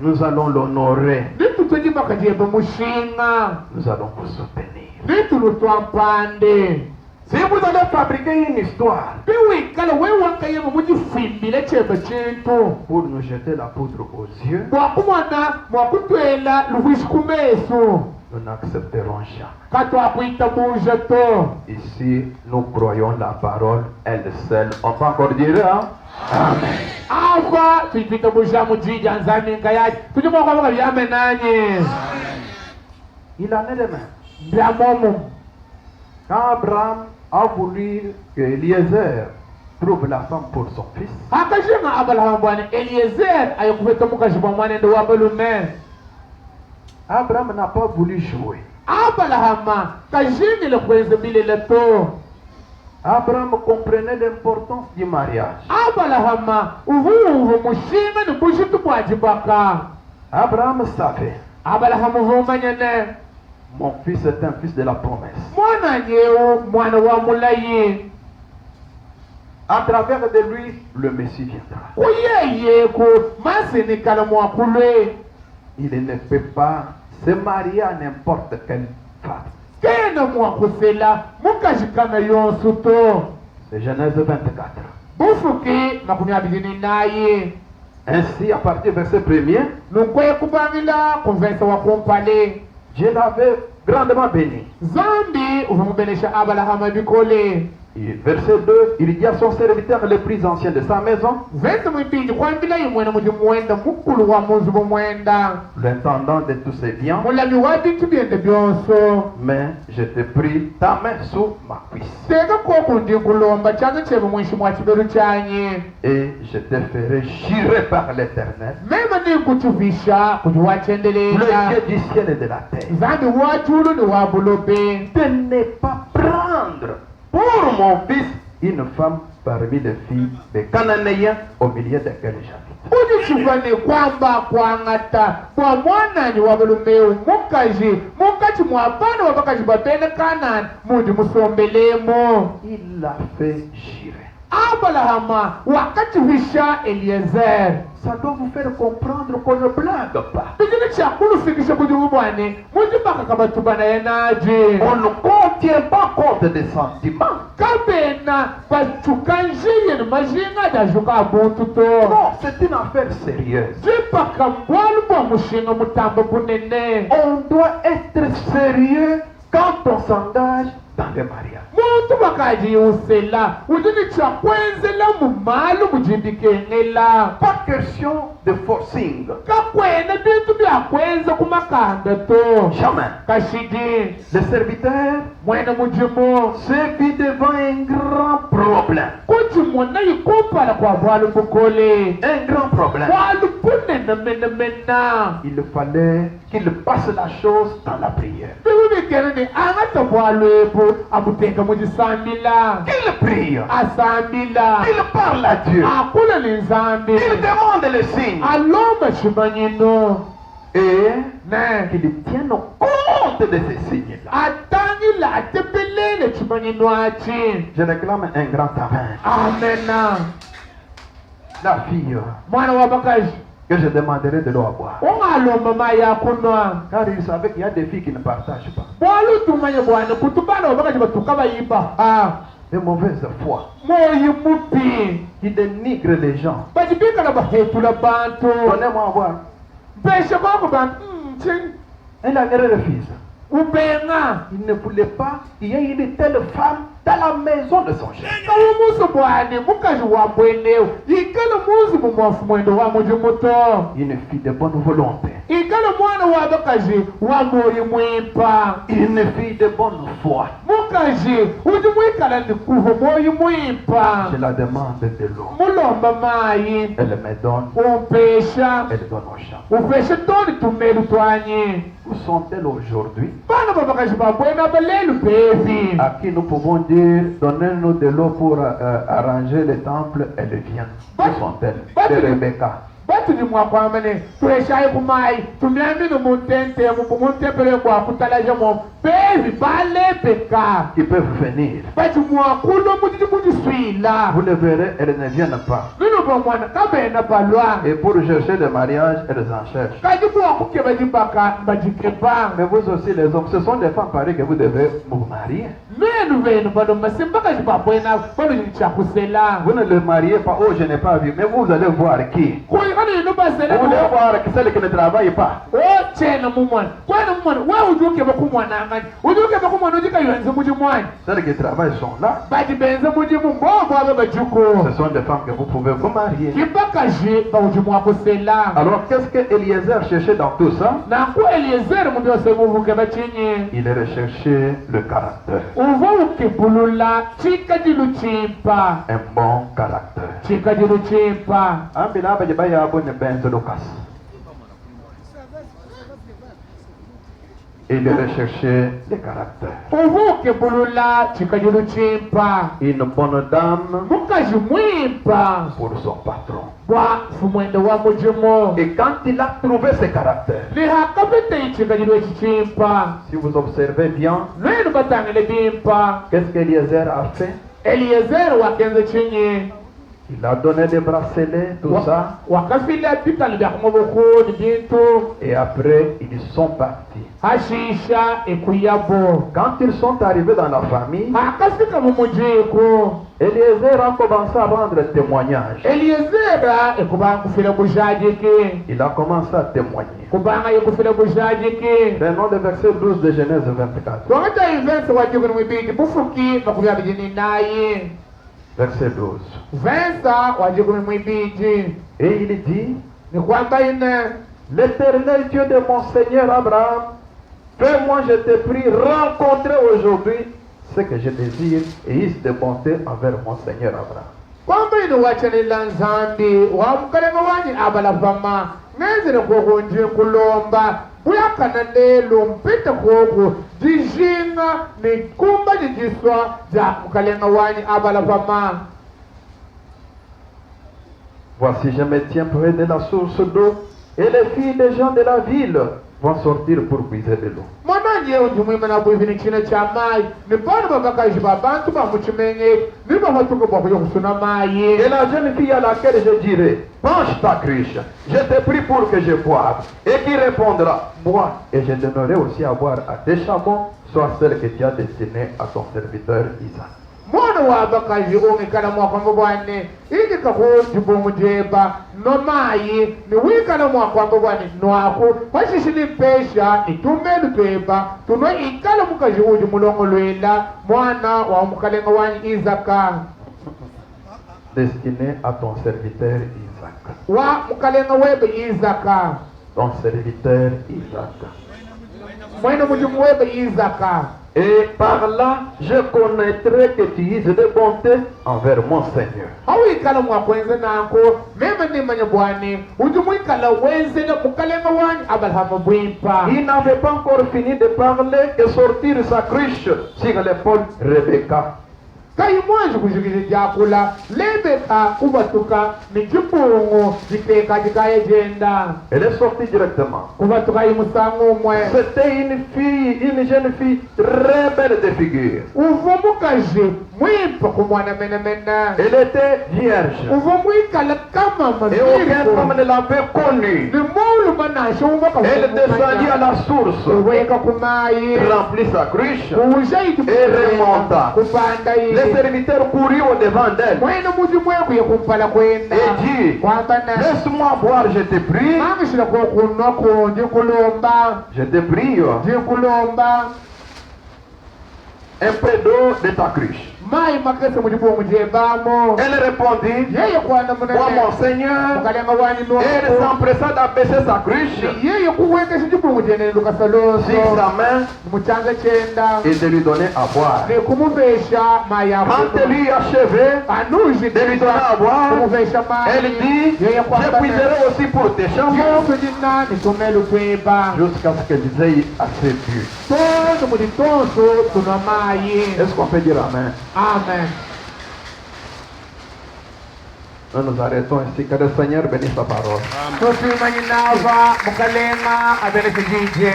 S1: Nous allons l'honorer. Nous allons vous soutenir. Si vous allez fabriquer une histoire pour nous jeter la poudre aux yeux, nous n'accepterons jamais. Ici, nous croyons la parole, elle seule. On peut encore dire hein? Amen. Il en est de même. Quand Abraham a voulu que Eliezer trouve la femme pour son fils.
S2: akashinga Abraham bwana Eliezer ayokuveta mukazi bwa mwanende wa balume.
S1: Abraham n'a pas voulu jouer.
S2: Abraham kajingile kwenze bilele to.
S1: Abraham comprenait l'importance du mariage.
S2: Abraham uvuvu mushinga ni bushitu bwajibaka.
S1: Abraham savait,
S2: Abraham vumanyene
S1: mon fils est un fils de la promesse.
S2: mwana nyeo mwana wa mulayi.
S1: À travers de lui, le Messie viendra.
S2: Kuyeye ku masinikala mwakulwe.
S1: Il ne peut pas se marier à n'importe quelle femme.
S2: Kena mwakusela mukashikana yonsu to.
S1: C'est Genèse 24.
S2: Bufuki makumi abiri naye.
S1: Ainsi, à partir du verset 1er,
S2: Nunkwe kubangila konvensa wa kumpale.
S1: Dieu l'avait grandement béni.
S2: Zambi uvumubenesha Abraham bikole.
S1: Et verset 2, il dit à son serviteur le plus ancien de sa maison,
S2: Vensa mwipindi kwambila yimwena muji mwenda mukulu wa munzu bumwenda.
S1: l'intendant de tous ses biens,
S2: Mulami wa bintu byende byonso.
S1: mais je te prie, ta main sous ma cuisse,
S2: Teka koko ndi kulomba changa chebe mwishi mwa chiberu chanye.
S1: et je te ferai jurer par l'Éternel,
S2: Mema ni kutuvisha
S1: le
S2: kutuwachendeleza.
S1: Dieu du ciel et de la terre,
S2: Zambi wachulu ni wabulobe.
S1: de ne pas prendre pour mon fils une femme parmi les filles des Cananéens au milieu desquels j'habite.
S2: Ujichuvane kwamba kwangata kwa mwanani wa balumeu mukaji mwapana wa bakaji babene Kanani mundi musombelemo.
S1: Il l'a fait jurer.
S2: Abrahama wakati visha Eliezer.
S1: Ça doit vous faire comprendre qu'on ne blague pas.
S2: Bigini chakulu fikisha kujubwane mujibaka kabatubana yenaje.
S1: On ne contient pas compte des sentiments.
S2: Kabena bachukanjiye ni majinga dajuka abuntu to.
S1: Non, c'est une affaire sérieuse.
S2: Jipaka mbwalu bwa mushinga mutamba bunene.
S1: On doit être sérieux quand on s'engage dans le mariage.
S2: Muntu bakajiusela udini chakwenzela mumalu mujindikengela.
S1: Pas question de forcing.
S2: Kakwena bintu byakwenza kumakanda to.
S1: Jamais.
S2: Kashidi
S1: Le serviteur
S2: mwena mujimo
S1: se vit devant un grand problème.
S2: kuti mwana yikumpala kwa bwalu bukole.
S1: Un grand problème.
S2: Bwalu bunene mena.
S1: Il fallait qu'il passe la chose dans la prière.
S2: Bibibikereni angata bwalu ebu amutenga mujisambila.
S1: Il prie.
S2: Asambila.
S1: Il parle à Dieu.
S2: Akula ni nzambi.
S1: Il demande le signe.
S2: Alomba chimanyino.
S1: Et
S2: Ne.
S1: qu'il tienne compte de ces signes-là.
S2: Atangila atepelele chimanyino achi.
S1: Je réclame un grand talent.
S2: Amena.
S1: La fille
S2: Mwana wa bakaji.
S1: que je demanderai de l'eau à boire.
S2: Ungalomba maya kunwa.
S1: Car il savait qu'il y a des filles qui ne partagent pas.
S2: Bwalu tumanye bwana kutubana wa bakaji batuka bayiba.
S1: De mauvaise foi.
S2: Moyi mupi.
S1: Qui dénigre les gens.
S2: Bajibika na bahetula bantu.
S1: Donnez-moi à boire.
S2: Beshe koko bantu. Ching.
S1: Elle a refuse.
S2: Ubenga.
S1: Il ne voulait pas qu'il y ait une telle femme dans la maison de son chef.
S2: Kawumusu bwani mukaji wa bweneo. Ikala muzi mumwafu mwendo wa mujimuto.
S1: Une fille de bonne volonté.
S2: Ikala mwana wa bakaji wa moyi mwimpa.
S1: Une fille de bonne foi.
S2: Mukaji ujimwikala ndikuhu moyi mwimpa.
S1: Je la demande de l'eau.
S2: Mulomba mayi.
S1: Elle me donne.
S2: Umpesha.
S1: Elle donne au champ.
S2: Upesha toni tumelu twanyi.
S1: Où sont-elles aujourd'hui?
S2: Bana babakaji babwena balelu pevi.
S1: À qui nous pouvons dire, donnez-nous de l'eau pour arranger le temple, elles viennent. Où sont-elles? De Rebecca.
S2: Batu ni mwakwamane tueshaye kumai tumiamini muntente muntempele kwa kutalaja mo pevi balepeka
S1: Qui peuvent venir.
S2: batu mwakulo mudi swila
S1: Vous le verrez, elles ne viennent pas.
S2: nino ba mwana kabena balwa
S1: Et pour chercher le mariage, elles en cherchent.
S2: kaji mwakuke bajibaka bajikeba
S1: Mais vous aussi les hommes, ce sont des femmes pareilles que vous devez vous marier.
S2: menu venu bado masimbaka jibabwena bado jichakusela
S1: Vous ne le mariez pas, oh je n'ai pas vu, mais vous allez voir qui.
S2: kuyi kana yinu basele
S1: Vous allez voir celle qui ne travaille pas.
S2: o chena mumwana kwena mumwana wewe ujuke bakumwana ngani ujuke bakumwana ujika yuanze muji mwana
S1: Celles qui travaillent sont là.
S2: bajibenze muji mumbogo abe bajuko
S1: Ce sont des femmes que vous pouvez voir. marié.
S2: kibakaji bawujumwa kusela
S1: Alors qu'est-ce que Eliezer cherchait dans tout ça?
S2: naku Eliezer mu byose muvuge bakinyi
S1: Il recherchait le caractère,
S2: uva ukibulula chikaji luchimpa
S1: un bon caractère.
S2: chikaji luchimpa
S1: Ambila bajaba yabo ne benzo lokas. Il recherchait le caractère.
S2: uva ukibulula chikaji luchimpa
S1: Une bonne dame
S2: mukaji mwimpa
S1: pour son patron.
S2: bwa fumwende wa mujumo
S1: Et quand il a trouvé ce caractère,
S2: lihakabete ichikaji lwechichimpa
S1: si vous observez bien,
S2: lwenu batangile bimpa
S1: qu'est-ce qu'Eliezer a fait?
S2: Eliezer wakenze chinyi
S1: Il a donné des bracelets, tout ça,
S2: wakafila bitali bya kumubukuni bintu
S1: et après ils sont partis.
S2: hashisha ekuyabo
S1: Quand ils sont arrivés dans la famille,
S2: akafika mu mujiko
S1: Eliezer a commencé à rendre témoignage.
S2: Eliezera ekubanga kufila bujajiki
S1: Il a commencé à témoigner.
S2: kubanga yekufila bujajiki
S1: Prenons le verset 12 de Genèse 24.
S2: twakata ivensi wajikuni mwibindi bufuki bakubya bijini nayi
S1: Verset 12.
S2: vensa wajikuni mwibindi
S1: Et il dit,
S2: ni kwamba ine
S1: l'Éternel Dieu de mon Seigneur Abraham, fais-moi, je te prie, rencontrer aujourd'hui ce que je désire et use de bonté envers mon Seigneur Abraham.
S2: kwamba ine wachanila nzambi wamukalenga wanyi abalavama ngenzile kokunji kulomba buyakana lelo mpite koku dijinga ni kumba dijiswa ja mukalenga wanyi abalavama
S1: Voici, je me tiens près de la source d'eau et les filles des gens de la ville vont sortir pour puiser de l'eau.
S2: mwananje undimwimana bwivini china cha mayi ni pano babakaji babantu bamuchimenge ni babatuko bakuya kusuna mayi
S1: Et la jeune fille à laquelle je dirai, penche ta cruche, je te prie pour que je boive. Et qui répondra, bois, et je donnerai aussi à boire à tes chameaux, soit celle que tu as destinée à ton serviteur Isaac.
S2: mwana wa bakaji umikala mwakwamba bwane idika kujibomujeba no mayi ni wikala mwakwamba bwane nwaku kwashishili mpesha itumelu tweba tuno ikala mukaji uji mulongo lwela mwana wa mukalenga wanyi Izaka
S1: Destiné à ton serviteur Isaac.
S2: wa mukalenga webe Izaka
S1: Ton serviteur Isaac.
S2: mwene mujimu webe Izaka
S1: Et par là, je connaîtrai que tu uses de bonté envers mon Seigneur.
S2: awikala mwakwenze nako meme nimanya bwane ujimwikala wenze na mukalenga wanyi abalhama bwimpa
S1: Il n'avait pas encore fini de parler et sortir sa cruche sur l'épaule Rebecca.
S2: kayimwaji kujikije jakula lebeka kubatuka ni chibungu jiteka jikaye jenda
S1: Elle est sortie directement.
S2: kubatuka imusangu umwe
S1: C'était une fille, une jeune fille très belle de figure.
S2: uvumukaje mwimpa kumwana menemena
S1: Elle était vierge.
S2: uvumwikala kama
S1: Et aucun homme
S2: maziko
S1: ne l'avait connue.
S2: ni mulu manashe umaka
S1: Elle descendit à la source,
S2: uweka kumayi
S1: remplit sa cruche.
S2: ujaiti
S1: Et remonta.
S2: kupanda
S1: Les
S2: ile
S1: serviteurs coururent au-devant d'elle
S2: mwene muji mwegu yekumpala kwenda
S1: et dit,
S2: kwamba na
S1: laisse-moi boire, je te prie.
S2: mangishila kokunoko ndikulomba
S1: Je te prie
S2: ndikulomba
S1: un peu d'eau de ta cruche.
S2: mayi makese mujibungu jebamo
S1: Elle répondit,
S2: yeye kwana
S1: moi
S2: munene
S1: mon Seigneur.
S2: mukalenga wanyi
S1: Et elle
S2: noko
S1: s'empressa d'abaisser sa cruche
S2: yeye kuwekesha chibungu jenene
S1: sur
S2: lukasaloso
S1: sa main
S2: muchanga chenda
S1: et de lui donner à boire.
S2: nekumuvesha mayi
S1: Quand elle eut achevé
S2: anuji
S1: de lui donner à boire,
S2: kumuvesha
S1: elle
S2: mayi
S1: dit,
S2: yeye
S1: je
S2: kwamba
S1: puiserai aussi pour tes chameaux
S2: yoso jina nitumelu tweba
S1: jusqu'à ce qu'elles aient assez bu.
S2: tono mulitonso tuna mayi
S1: Est-ce qu'on peut dire Amen?
S2: amen
S1: Nous nous arrêtons ici. Que le Seigneur bénisse sa parole.
S2: tosimanyinava mukalenga abenekijije